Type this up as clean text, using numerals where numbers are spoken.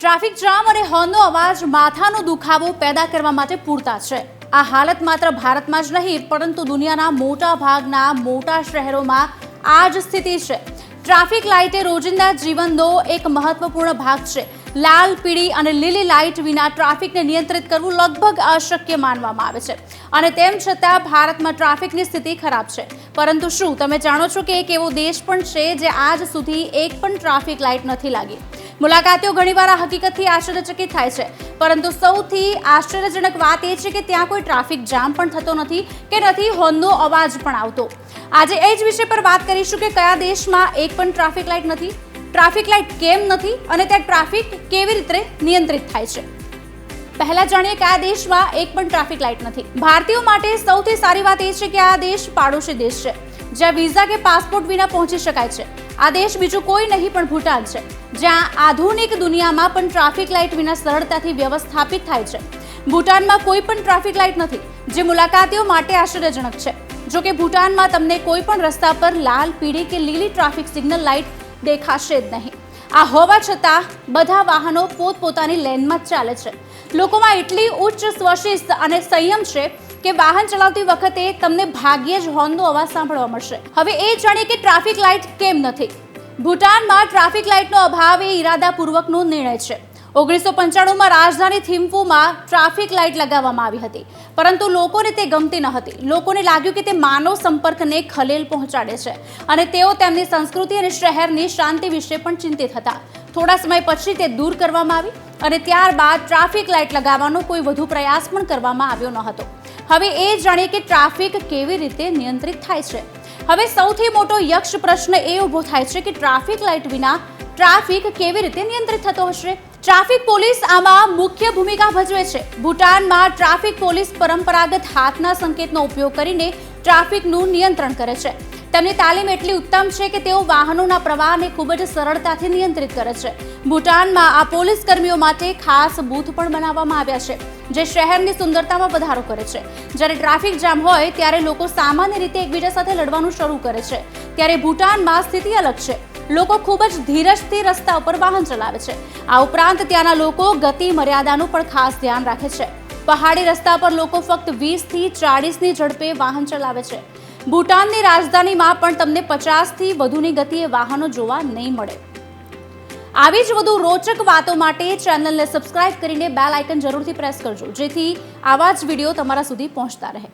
Traffic jam અને હોર્નનો અવાજ માથાનો દુખાવો પેદા કરવા માટે પૂરતા છે। આ હાલત માત્ર ભારતમાં જ નહીં પરંતુ દુનિયાના મોટા ભાગના મોટા શહેરોમાં આ જ સ્થિતિ છે। ટ્રાફિક લાઇટ એ રોજિંદા જીવનનો એક મહત્વપૂર્ણ ભાગ છે। લાલ, પીળી અને લીલી લાઇટ વિના ટ્રાફિકને નિયંત્રિત કરવું લગભગ અશક્ય માનવામાં આવે છે અને તેમ છતાં ભારતમાં ટ્રાફિકની સ્થિતિ ખરાબ છે। પરંતુ શું તમે જાણો છો કે એક એવો દેશ પણ છે જે આજ સુધી એક પણ ટ્રાફિક લાઇટ નથી લાગી? મુલાકાતીઓ ઘણીવાર આ હકીકતથી આશ્ચર્યચકિત થાય છે, પરંતુ સૌથી આશ્ચર્યજનક વાત એ છે કે ત્યાં કોઈ ટ્રાફિક જામ પણ થતો નથી કે નથી હોર્નનો અવાજ પણ આવતો। આજે એ જ વિષય પર વાત કરીશું કે કયા દેશમાં એક પણ ટ્રાફિક લાઇટ નથી, ટ્રાફિક લાઇટ કેમ નથી અને ત્યાં ટ્રાફિક કેવી રીતે નિયંત્રિત થાય છે। પહેલા જાણીએ કે આ દેશમાં એક પણ ટ્રાફિક લાઇટ નથી। ભારતીયો માટે સૌથી સારી વાત એ છે કે આ દેશ પાડોશી દેશ છે, જ્યાં વિઝા કે પાસપોર્ટ વિના પહોંચી શકાય છે। આ દેશ બીજું કોઈ નહીં પણ ભૂટાન છે, જ્યાં આધુનિક દુનિયામાં પણ ટ્રાફિક લાઇટ વિના સરળતાથી વ્યવસ્થાપિત થાય છે। ભૂટાનમાં કોઈ પણ ટ્રાફિક લાઇટ નથી, જે મુલાકાતીઓ માટે આશ્ચર્યજનક છે। જો કે ભૂટાનમાં તમને કોઈ પણ રસ્તા પર લાલ, પીળી કે લીલી ટ્રાફિક સિગ્નલ લાઇટ દેખાશે જ નહીં। આ હોવા છતાં બધા વાહનો પોતપોતાની લેનમાં જ ચાલે છે। લોકોમાં એટલી ઉચ્ચ સ્વશિસ્ત અને સંયમ છે કે વાહન ચલાવતી વખતે તમને ભાગ્યે જ હોર્નનો અવાજ સાંભળવા મળશે। હવે એ જાણીએ કે ટ્રાફિક લાઇટ કેમ નથી। ભૂટાનમાં ટ્રાફિક લાઇટનો અભાવ એ ઇરાદાપૂર્વકનો નિર્ણય છે। 1995માં રાજધાની થિમ્ફુમાં ટ્રાફિક લાઇટ લગાવવામાં આવી હતી, પરંતુ લોકોને તે ગમતી ન હતી। લોકોને લાગ્યું કે તે માનવ સંપર્કને ખલેલ પહોંચાડે છે અને તેઓ તેમની સંસ્કૃતિ અને શહેરની શાંતિ વિશે પણ ચિંતિત હતા। થોડા સમય પછી તે દૂર કરવામાં આવી અને ત્યારબાદ ટ્રાફિક લાઇટ લગાવવાનો કોઈ વધુ પ્રયાસ પણ કરવામાં આવ્યો ન હતો। હવે એ જાણીએ કે ટ્રાફિક કેવી રીતે નિયંત્રિત થાય છે। હવે સૌથી મોટો યક્ષ પ્રશ્ન એ ઊભો થાય છે કે ટ્રાફિક લાઇટ વિના ટ્રાફિક કેવી રીતે નિયંત્રિત થતો હશે? ટ્રાફિક પોલીસ આમાં મુખ્ય ભૂમિકા ભજવે છે। ભૂટાનમાં ટ્રાફિક પોલીસ પરંપરાગત હાથના સંકેતનો ઉપયોગ કરીને ટ્રાફિકનું નિયંત્રણ કરે છે। તેમની તાલીમ એટલી ઉત્તમ છે કે તેઓ વાહનોના પ્રવાહને ખૂબ જ સરળતાથી નિયંત્રિત કરે છે। ભૂટાનમાં આ પોલીસ કર્મીઓ માટે ખાસ બૂથ પણ બનાવવામાં આવ્યા છે, જે શહેરની સુંદરતામાં વધારો કરે છે। જ્યારે ટ્રાફિક જામ હોય ત્યારે લોકો સામાન્ય રીતે એકબીજા સાથે લડવાનું શરૂ કરે છે, ત્યારે ભૂટાનમાં સ્થિતિ અલગ છે। લોકો ખૂબ જ ધીરજથી રસ્તા ઉપર વાહન ચલાવે છે। આ ઉપરાંત ત્યાંના લોકો ગતિ મર્યાદાનું પણ ખાસ ધ્યાન રાખે છે। પહાડી રસ્તા પર લોકો ફક્ત 20થી 40ની ઝડપે વાહન ચલાવે છે। ભૂટાનની રાજધાનીમાં પણ તમને 50થી વધુની ગતિએ વાહનો જોવા નહીં મળે। આવી જ વધુ રોચક વાતો માટે ચેનલને સબસ્ક્રાઇબ કરીને બેલ આઇકન જરૂરથી પ્રેસ કરજો, જેથી આવા જ વિડીયો તમારા સુધી પહોંચતા રહે।